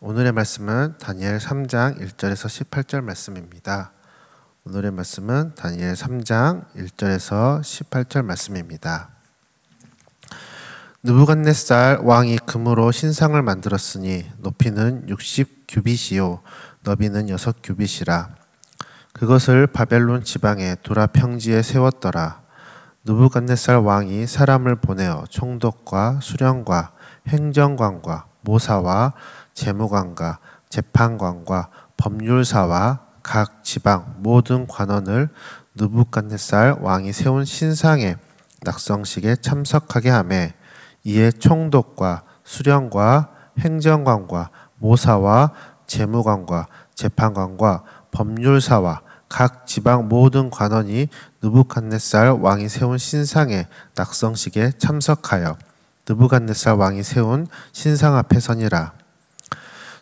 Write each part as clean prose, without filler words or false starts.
오늘의 말씀은 다니엘 3장 1절에서 18절 말씀입니다. 오늘의 말씀은 다니엘 3장 1절에서 18절 말씀입니다. 느부갓네살 왕이 금으로 신상을 만들었으니 높이는 60규빗이요 너비는 6규빗이라. 그것을 바벨론 지방의 두라 평지에 세웠더라. 느부갓네살 왕이 사람을 보내어 총독과 수령과 행정관과 모사와 재무관과 재판관과 법률사와 각 지방 모든 관원을 느부갓네살 왕이 세운 신상의 낙성식에 참석하게 하매 이에 총독과 수령과 행정관과 모사와 재무관과 재판관과 법률사와 각 지방 모든 관원이 느부갓네살 왕이 세운 신상의 낙성식에 참석하여 느부갓네살 왕이 세운 신상 앞에 서니라.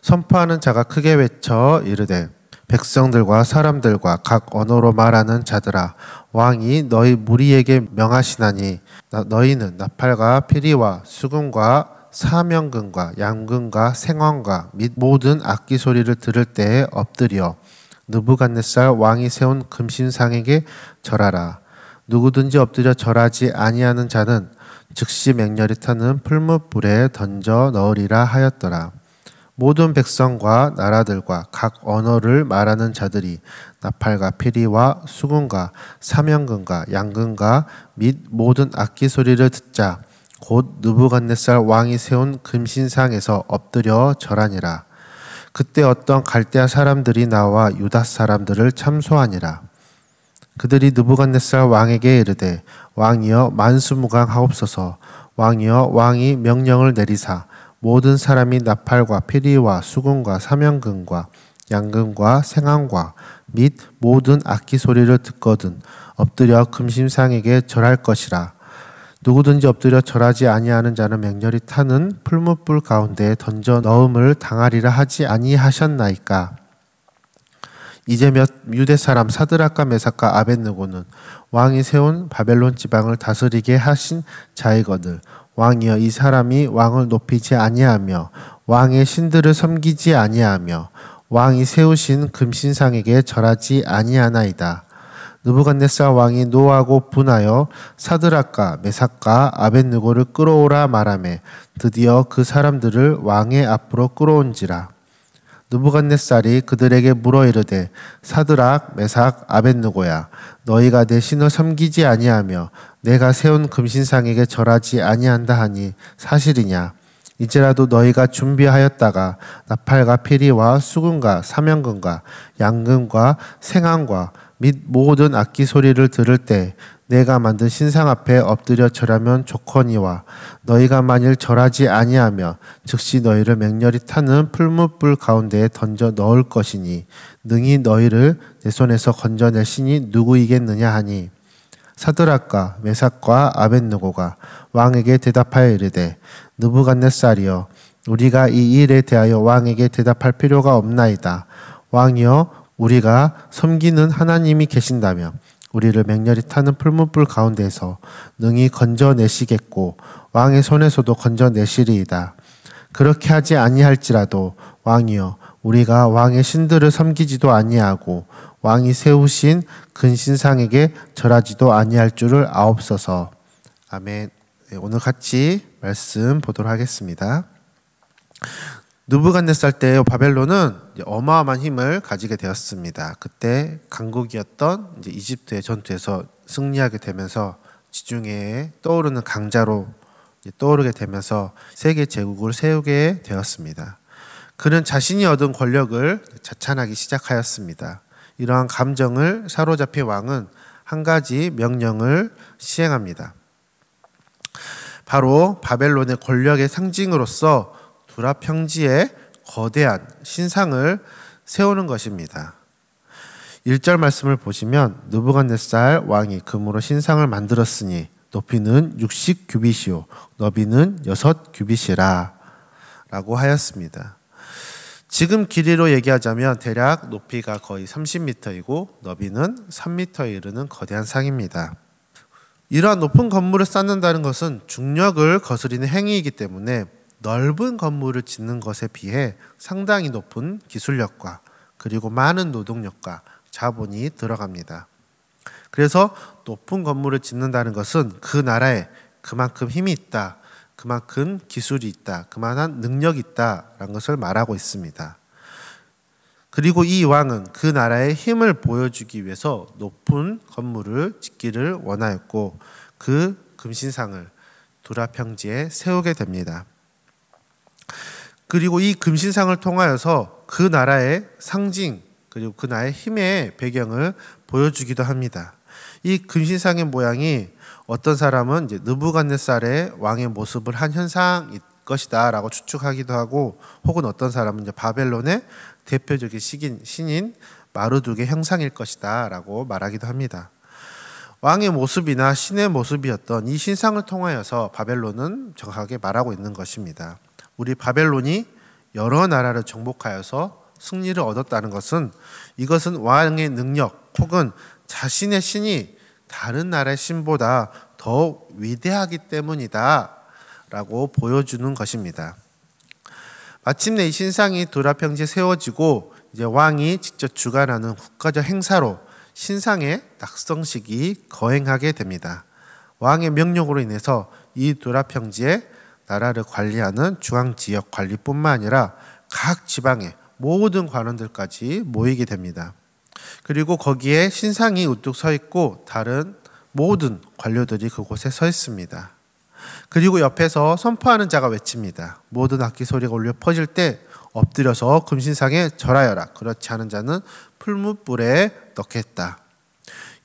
선포하는 자가 크게 외쳐 이르되 백성들과 사람들과 각 언어로 말하는 자들아 왕이 너희 무리에게 명하시나니 너희는 나팔과 피리와 수금과 사명금과 양금과 생황과 및 모든 악기 소리를 들을 때에 엎드려 느부갓네살 왕이 세운 금신상에게 절하라. 누구든지 엎드려 절하지 아니하는 자는 즉시 맹렬히 타는 풀무불에 던져 넣으리라 하였더라. 모든 백성과 나라들과 각 언어를 말하는 자들이 나팔과 피리와 수금과 사명금과 양금과 및 모든 악기 소리를 듣자 곧 느부갓네살 왕이 세운 금신상에서 엎드려 절하니라. 그때 어떤 갈대아 사람들이 나와 유다 사람들을 참소하니라. 그들이 느부갓네살 왕에게 이르되 왕이여 만수무강하옵소서. 왕이여 왕이 명령을 내리사 모든 사람이 나팔과 피리와 수금과 사명금과 양금과 생황과 및 모든 악기 소리를 듣거든 엎드려 금신상에게 절할 것이라. 누구든지 엎드려 절하지 아니하는 자는 맹렬히 타는 풀무불 가운데에 던져 넣음을 당하리라 하지 아니하셨나이까. 이제 몇 유대 사람 사드락과 메삭과 아벳느고는 왕이 세운 바벨론 지방을 다스리게 하신 자이거늘 왕이여 이 사람이 왕을 높이지 아니하며 왕의 신들을 섬기지 아니하며 왕이 세우신 금신상에게 절하지 아니하나이다. 느부갓네살 왕이 노하고 분하여 사드락과 메삭과 아벳느고를 끌어오라 말하매 드디어 그 사람들을 왕의 앞으로 끌어온지라. 느부갓네살이 그들에게 물어 이르되 사드락 메삭 아벳느고야 너희가 내 신을 섬기지 아니하며 내가 세운 금신상에게 절하지 아니한다 하니 사실이냐. 이제라도 너희가 준비하였다가 나팔과 피리와 수금과 사명금과 양금과 생황과 및 모든 악기 소리를 들을 때 내가 만든 신상 앞에 엎드려 절하면 좋거니와 너희가 만일 절하지 아니하며 즉시 너희를 맹렬히 타는 풀무불 가운데에 던져 넣을 것이니 능히 너희를 내 손에서 건져낼 신이 누구이겠느냐 하니 사드락과 메삭과 아벳느고가 왕에게 대답하여 이르되 느부갓네살이여 우리가 이 일에 대하여 왕에게 대답할 필요가 없나이다. 왕이여 우리가 섬기는 하나님이 계신다며 우리를 맹렬히 타는 풀무불 가운데에서 능히 건져내시겠고 왕의 손에서도 건져내시리이다. 그렇게 하지 아니할지라도 왕이여 우리가 왕의 신들을 섬기지도 아니하고 왕이 세우신 근신상에게 절하지도 아니할 줄을 아옵소서. 아멘. 네, 오늘 같이 말씀 보도록 하겠습니다. 느부갓네살 때 바벨론은 어마어마한 힘을 가지게 되었습니다. 그때 강국이었던 이집트의 전투에서 승리하게 되면서 지중해에 떠오르는 강자로 떠오르게 되면서 세계 제국을 세우게 되었습니다. 그는 자신이 얻은 권력을 자찬하기 시작하였습니다. 이러한 감정을 사로잡힌 왕은 한 가지 명령을 시행합니다. 바로 바벨론의 권력의 상징으로서 두라 평지에 거대한 신상을 세우는 것입니다. 1절 말씀을 보시면 느부갓네살 왕이 금으로 신상을 만들었으니 높이는 60규빗이요 너비는 6규빗이라 라고 하였습니다. 지금 길이로 얘기하자면 대략 높이가 거의 30m이고 너비는 3m에 이르는 거대한 상입니다. 이러한 높은 건물을 쌓는다는 것은 중력을 거스리는 행위이기 때문에 넓은 건물을 짓는 것에 비해 상당히 높은 기술력과 그리고 많은 노동력과 자본이 들어갑니다. 그래서 높은 건물을 짓는다는 것은 그 나라에 그만큼 힘이 있다, 그만큼 기술이 있다, 그만한 능력이 있다라는 것을 말하고 있습니다. 그리고 이 왕은 그 나라의 힘을 보여주기 위해서 높은 건물을 짓기를 원하였고 그 금신상을 두라 평지에 세우게 됩니다. 그리고 이 금신상을 통하여서 그 나라의 상징 그리고 그 나라의 힘의 배경을 보여주기도 합니다. 이 금신상의 모양이 어떤 사람은 이제 느부갓네살의 왕의 모습을 한 현상일 것이다 라고 추측하기도 하고 혹은 어떤 사람은 이제 바벨론의 대표적인 신인 마르둑의 형상일 것이다 라고 말하기도 합니다. 왕의 모습이나 신의 모습이었던 이 신상을 통하여서 바벨론은 정확하게 말하고 있는 것입니다. 우리 바벨론이 여러 나라를 정복하여서 승리를 얻었다는 것은 이것은 왕의 능력 혹은 자신의 신이 다른 나라의 신보다 더 위대하기 때문이다 라고 보여주는 것입니다. 마침내 이 신상이 두라 평지에 세워지고 이제 왕이 직접 주관하는 국가적 행사로 신상의 낙성식이 거행하게 됩니다. 왕의 명령으로 인해서 이 두라 평지에 나라를 관리하는 중앙지역 관리뿐만 아니라 각 지방의 모든 관원들까지 모이게 됩니다. 그리고 거기에 신상이 우뚝 서 있고 다른 모든 관료들이 그곳에 서 있습니다. 그리고 옆에서 선포하는 자가 외칩니다. 모든 악기 소리가 울려 퍼질 때 엎드려서 금신상에 절하여라. 그렇지 않은 자는 풀무불에 넣겠다.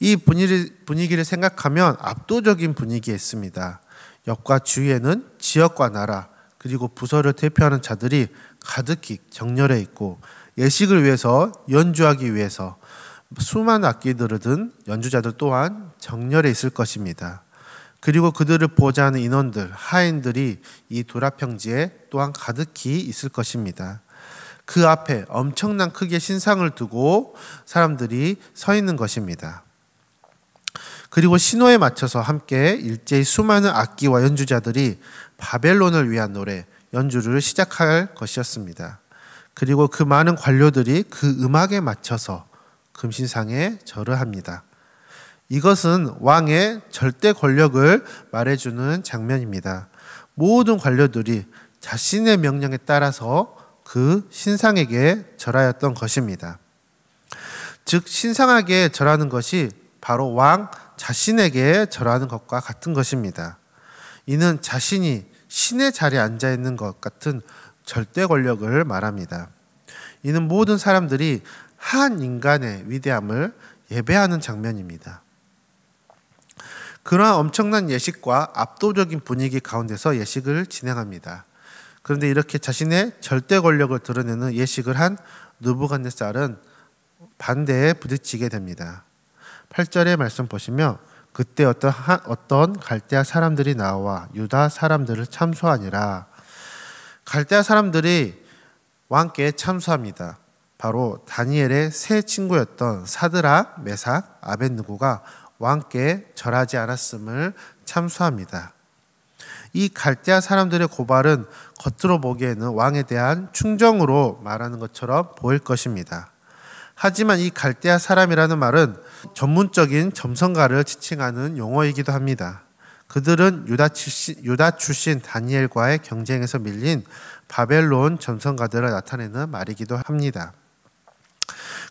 이 분위기를 생각하면 압도적인 분위기에 있습니다. 옆과 주위에는 지역과 나라 그리고 부서를 대표하는 자들이 가득히 정렬해 있고 예식을 위해서 연주하기 위해서 수많은 악기들을 든 연주자들 또한 정렬해 있을 것입니다. 그리고 그들을 보호자 하는 인원들, 하인들이 이 두라 평지에 또한 가득히 있을 것입니다. 그 앞에 엄청난 크기의 신상을 두고 사람들이 서 있는 것입니다. 그리고 신호에 맞춰서 함께 일제히 수많은 악기와 연주자들이 바벨론을 위한 노래, 연주를 시작할 것이었습니다. 그리고 그 많은 관료들이 그 음악에 맞춰서 금신상에 절을 합니다. 이것은 왕의 절대 권력을 말해주는 장면입니다. 모든 관료들이 자신의 명령에 따라서 그 신상에게 절하였던 것입니다. 즉 신상에게 절하는 것이 바로 왕 자신에게 절하는 것과 같은 것입니다. 이는 자신이 신의 자리에 앉아 있는 것 같은 절대 권력을 말합니다. 이는 모든 사람들이 한 인간의 위대함을 예배하는 장면입니다. 그러한 엄청난 예식과 압도적인 분위기 가운데서 예식을 진행합니다. 그런데 이렇게 자신의 절대 권력을 드러내는 예식을 한 느부갓네살은 반대에 부딪히게 됩니다. 8절의 말씀 보시면 그때 어떤 갈대아 사람들이 나와 유다 사람들을 참소하니라. 갈대아 사람들이 왕께 참소합니다. 바로 다니엘의 세 친구였던 사드락, 메삭, 아벳느고가 왕께 절하지 않았음을 참소합니다. 이 갈대아 사람들의 고발은 겉으로 보기에는 왕에 대한 충정으로 말하는 것처럼 보일 것입니다. 하지만 이 갈대아 사람이라는 말은 전문적인 점성가를 지칭하는 용어이기도 합니다. 그들은 유다 출신 다니엘과의 경쟁에서 밀린 바벨론 점성가들을 나타내는 말이기도 합니다.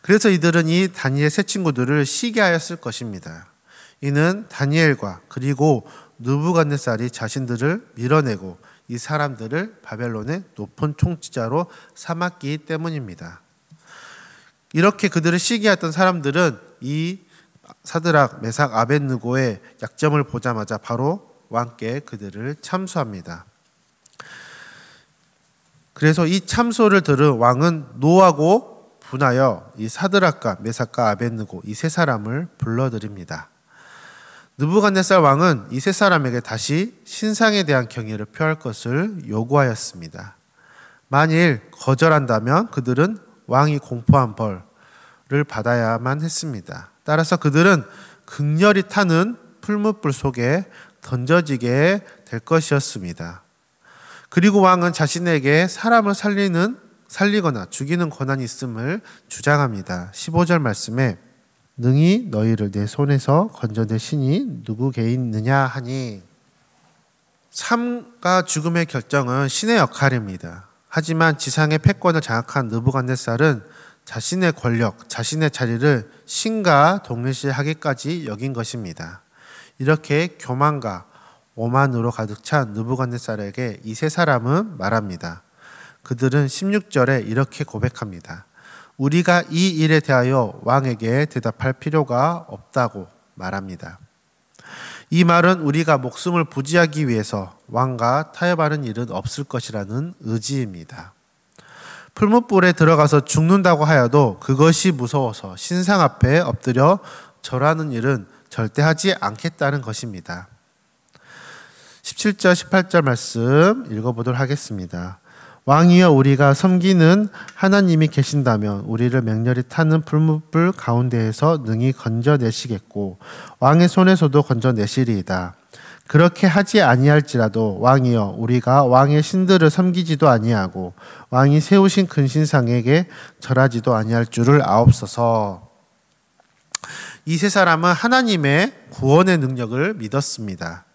그래서 이들은 이 다니엘 세 친구들을 시기하였을 것입니다. 이는 다니엘과 그리고 느부갓네살이 자신들을 밀어내고 이 사람들을 바벨론의 높은 통치자로 삼았기 때문입니다. 이렇게 그들을 시기했던 사람들은 이 사드락, 메삭, 아벳느고의 약점을 보자마자 바로 왕께 그들을 참소합니다. 그래서 이 참소를 들은 왕은 노하고 분하여 이 사드락과 메삭과 아벳느고 이 세 사람을 불러들입니다. 느부갓네살 왕은 이 세 사람에게 다시 신상에 대한 경의를 표할 것을 요구하였습니다. 만일 거절한다면 그들은 왕이 공포한 벌을 받아야만 했습니다. 따라서 그들은 극렬히 타는 풀무불 속에 던져지게 될 것이었습니다. 그리고 왕은 자신에게 사람을 살리거나 죽이는 권한이 있음을 주장합니다. 15절 말씀에 능히 너희를 내 손에서 건져낼 신이 누구게 있느냐 하니, 삶과 죽음의 결정은 신의 역할입니다. 하지만 지상의 패권을 장악한 느부갓네살은 자신의 권력, 자신의 자리를 신과 동일시하기까지 여긴 것입니다. 이렇게 교만과 오만으로 가득 찬 느부갓네살에게 이 세 사람은 말합니다. 그들은 16절에 이렇게 고백합니다. 우리가 이 일에 대하여 왕에게 대답할 필요가 없다고 말합니다. 이 말은 우리가 목숨을 부지하기 위해서 왕과 타협하는 일은 없을 것이라는 의지입니다. 풀무불에 들어가서 죽는다고 하여도 그것이 무서워서 신상 앞에 엎드려 절하는 일은 절대 하지 않겠다는 것입니다. 17절 18절 말씀 읽어보도록 하겠습니다. 왕이여, 우리가 섬기는 하나님이 계신다면 우리를 맹렬히 타는 풀무불 가운데에서 능히 건져내시겠고 왕의 손에서도 건져내시리이다. 그렇게 하지 아니할지라도 왕이여, 우리가 왕의 신들을 섬기지도 아니하고 왕이 세우신 근신상에게 절하지도 아니할 줄을 아옵소서. 이 세 사람은 하나님의 구원의 능력을 믿었습니다.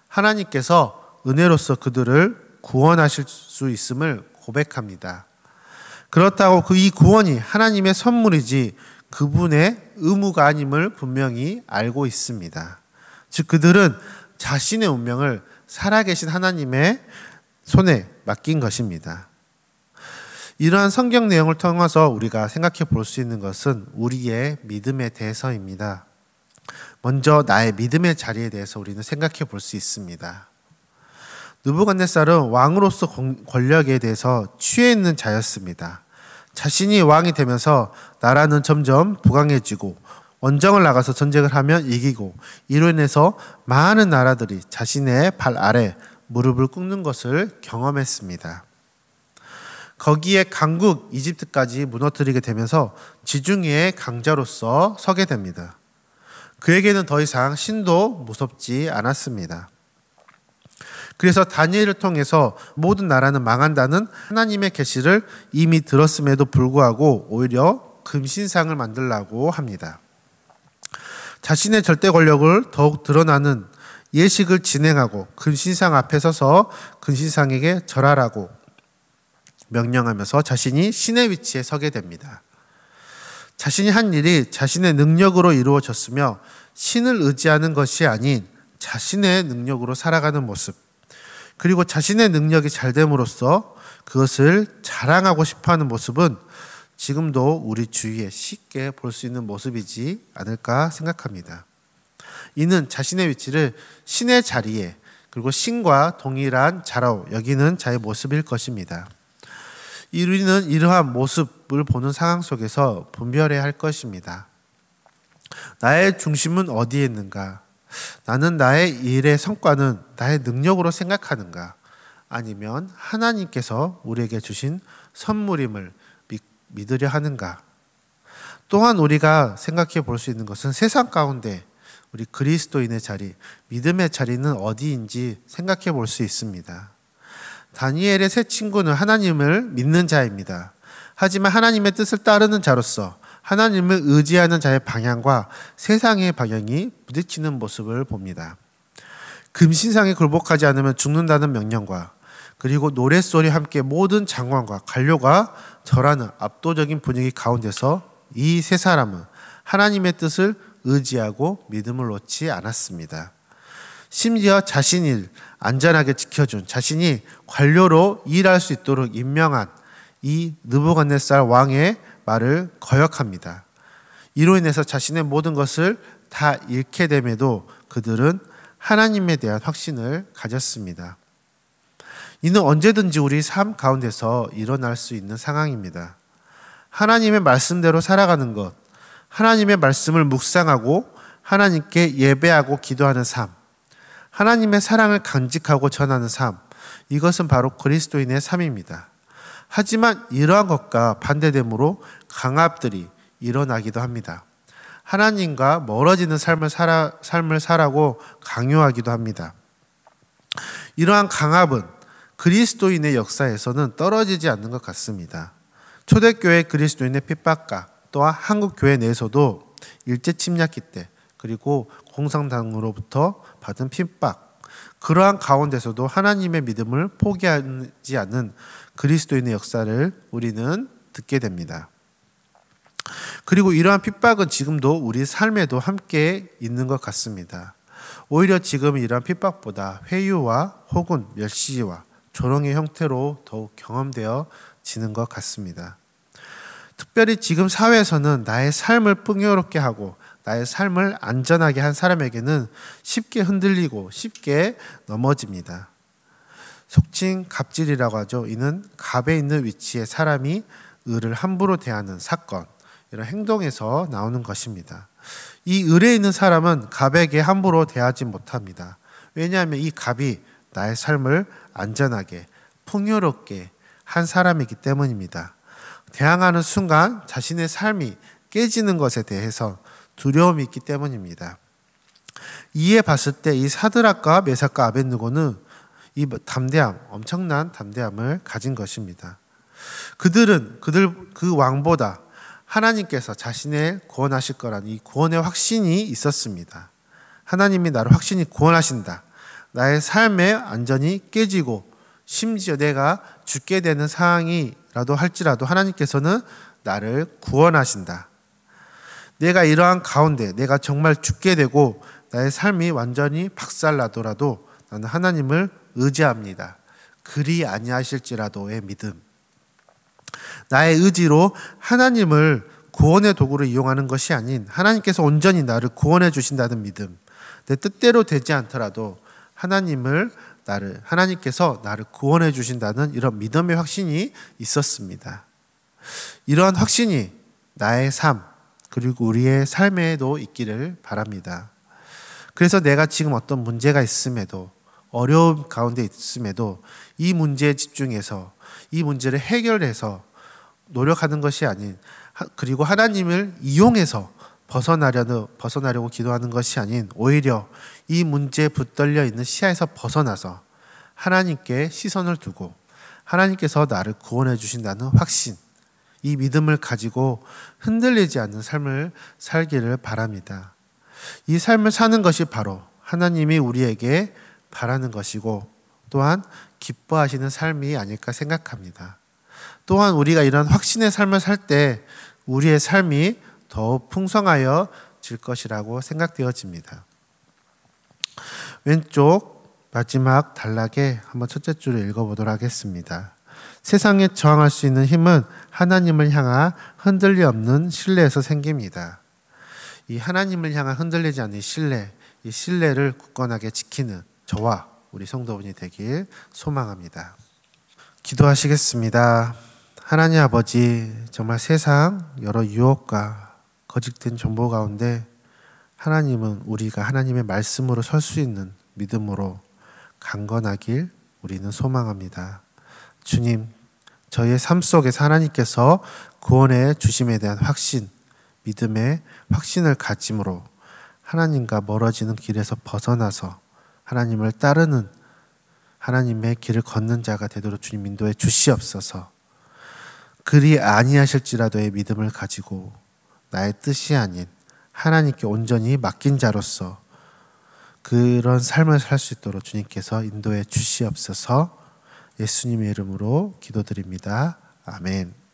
하나님께서 은혜로서 그들을 구원하실 수 있음을 고백합니다. 그렇다고 이 구원이 하나님의 선물이지 그분의 의무가 아님을 분명히 알고 있습니다. 즉 그들은 자신의 운명을 살아계신 하나님의 손에 맡긴 것입니다. 이러한 성경 내용을 통해서 우리가 생각해 볼 수 있는 것은 우리의 믿음에 대해서입니다. 먼저 나의 믿음의 자리에 대해서 우리는 생각해 볼 수 있습니다. 느부갓네살은 왕으로서 권력에 대해서 취해 있는 자였습니다. 자신이 왕이 되면서 나라는 점점 부강해지고 원정을 나가서 전쟁을 하면 이기고 이로 인해서 많은 나라들이 자신의 발 아래 무릎을 꿇는 것을 경험했습니다. 거기에 강국 이집트까지 무너뜨리게 되면서 지중해의 강자로서 서게 됩니다. 그에게는 더 이상 신도 무섭지 않았습니다. 그래서 다니엘을 통해서 모든 나라는 망한다는 하나님의 계시를 이미 들었음에도 불구하고 오히려 금신상을 만들라고 합니다. 자신의 절대 권력을 더욱 드러나는 예식을 진행하고 금신상 앞에 서서 금신상에게 절하라고 명령하면서 자신이 신의 위치에 서게 됩니다. 자신이 한 일이 자신의 능력으로 이루어졌으며 신을 의지하는 것이 아닌 자신의 능력으로 살아가는 모습, 그리고 자신의 능력이 잘 됨으로써 그것을 자랑하고 싶어하는 모습은 지금도 우리 주위에 쉽게 볼 수 있는 모습이지 않을까 생각합니다. 이는 자신의 위치를 신의 자리에 그리고 신과 동일한 자로 여기는 자의 모습일 것입니다. 우리는 이러한 모습을 보는 상황 속에서 분별해야 할 것입니다. 나의 중심은 어디에 있는가? 나는 나의 일의 성과는 나의 능력으로 생각하는가? 아니면 하나님께서 우리에게 주신 선물임을 믿으려 하는가? 또한 우리가 생각해 볼 수 있는 것은 세상 가운데 우리 그리스도인의 자리, 믿음의 자리는 어디인지 생각해 볼 수 있습니다. 다니엘의 세 친구는 하나님을 믿는 자입니다. 하지만 하나님의 뜻을 따르는 자로서 하나님을 의지하는 자의 방향과 세상의 방향이 부딪히는 모습을 봅니다. 금신상에 굴복하지 않으면 죽는다는 명령과 그리고 노랫소리와 함께 모든 장관과 관료가 절하는 압도적인 분위기 가운데서 이 세 사람은 하나님의 뜻을 의지하고 믿음을 놓지 않았습니다. 심지어 자신을 안전하게 지켜준, 자신이 관료로 일할 수 있도록 임명한 이 느부갓네살 왕의 말을 거역합니다. 이로 인해서 자신의 모든 것을 다 잃게 됨에도 그들은 하나님에 대한 확신을 가졌습니다. 이는 언제든지 우리 삶 가운데서 일어날 수 있는 상황입니다. 하나님의 말씀대로 살아가는 것, 하나님의 말씀을 묵상하고 하나님께 예배하고 기도하는 삶, 하나님의 사랑을 간직하고 전하는 삶, 이것은 바로 그리스도인의 삶입니다. 하지만 이러한 것과 반대되므로 강압들이 일어나기도 합니다. 하나님과 멀어지는 삶을 살라고 강요하기도 합니다. 이러한 강압은 그리스도인의 역사에서는 떨어지지 않는 것 같습니다. 초대교회 그리스도인의 핍박과 또한 한국 교회 내에서도 일제 침략기 때 그리고 공산당으로부터 받은 핍박, 그러한 가운데서도 하나님의 믿음을 포기하지 않는 그리스도인의 역사를 우리는 듣게 됩니다. 그리고 이러한 핍박은 지금도 우리 삶에도 함께 있는 것 같습니다. 오히려 지금 이러한 핍박보다 회유와 혹은 멸시와 조롱의 형태로 더욱 경험되어지는 것 같습니다. 특별히 지금 사회에서는 나의 삶을 풍요롭게 하고 나의 삶을 안전하게 한 사람에게는 쉽게 흔들리고 쉽게 넘어집니다. 속칭 갑질이라고 하죠. 이는 갑에 있는 위치에 사람이 을을 함부로 대하는 사건, 이런 행동에서 나오는 것입니다. 이 을에 있는 사람은 갑에게 함부로 대하지 못합니다. 왜냐하면 이 갑이 나의 삶을 안전하게 풍요롭게 한 사람이기 때문입니다. 대항하는 순간 자신의 삶이 깨지는 것에 대해서 두려움이 있기 때문입니다. 이에 봤을 때 이 사드락과 메삭과 아벳느고는 이 엄청난 담대함을 가진 것입니다. 그들은 그 왕보다 하나님께서 자신을 구원하실 거란 이 구원의 확신이 있었습니다. 하나님이 나를 확신히 구원하신다. 나의 삶의 안전이 깨지고 심지어 내가 죽게 되는 상황이라도 할지라도 하나님께서는 나를 구원하신다. 내가 이러한 가운데 내가 정말 죽게 되고 나의 삶이 완전히 박살나더라도 나는 하나님을 의지합니다. 그리 아니하실지라도의 믿음. 나의 의지로 하나님을 구원의 도구로 이용하는 것이 아닌 하나님께서 온전히 나를 구원해 주신다는 믿음. 내 뜻대로 되지 않더라도 하나님께서 나를 구원해 주신다는 이런 믿음의 확신이 있었습니다. 이러한 확신이 나의 삶 그리고 우리의 삶에도 있기를 바랍니다. 그래서 내가 지금 어떤 문제가 있음에도 어려움 가운데 있음에도 이 문제에 집중해서 이 문제를 해결해서 노력하는 것이 아닌 그리고 하나님을 이용해서 벗어나려고 기도하는 것이 아닌 오히려 이 문제에 붙들려 있는 시야에서 벗어나서 하나님께 시선을 두고 하나님께서 나를 구원해 주신다는 확신, 이 믿음을 가지고 흔들리지 않는 삶을 살기를 바랍니다. 이 삶을 사는 것이 바로 하나님이 우리에게 바라는 것이고 또한 기뻐하시는 삶이 아닐까 생각합니다. 또한 우리가 이런 확신의 삶을 살 때 우리의 삶이 더욱 풍성하여질 것이라고 생각되어집니다. 왼쪽 마지막 단락에 한번 첫째 줄을 읽어보도록 하겠습니다. 세상에 저항할 수 있는 힘은 하나님을 향한 흔들림 없는 신뢰에서 생깁니다. 이 하나님을 향한 흔들리지 않는 신뢰, 이 신뢰를 굳건하게 지키는 저와 우리 성도분이 되길 소망합니다. 기도하시겠습니다. 하나님 아버지, 정말 세상 여러 유혹과 거짓된 정보 가운데 하나님은 우리가 하나님의 말씀으로 설 수 있는 믿음으로 강건하길 우리는 소망합니다. 주님, 저희의 삶 속에서 하나님께서 구원해 주심에 대한 확신, 믿음의 확신을 가짐으로 하나님과 멀어지는 길에서 벗어나서 하나님을 따르는 하나님의 길을 걷는 자가 되도록 주님 인도해 주시옵소서. 그리 아니하실지라도의 믿음을 가지고 나의 뜻이 아닌 하나님께 온전히 맡긴 자로서 그런 삶을 살 수 있도록 주님께서 인도해 주시옵소서. 예수님의 이름으로 기도드립니다. 아멘.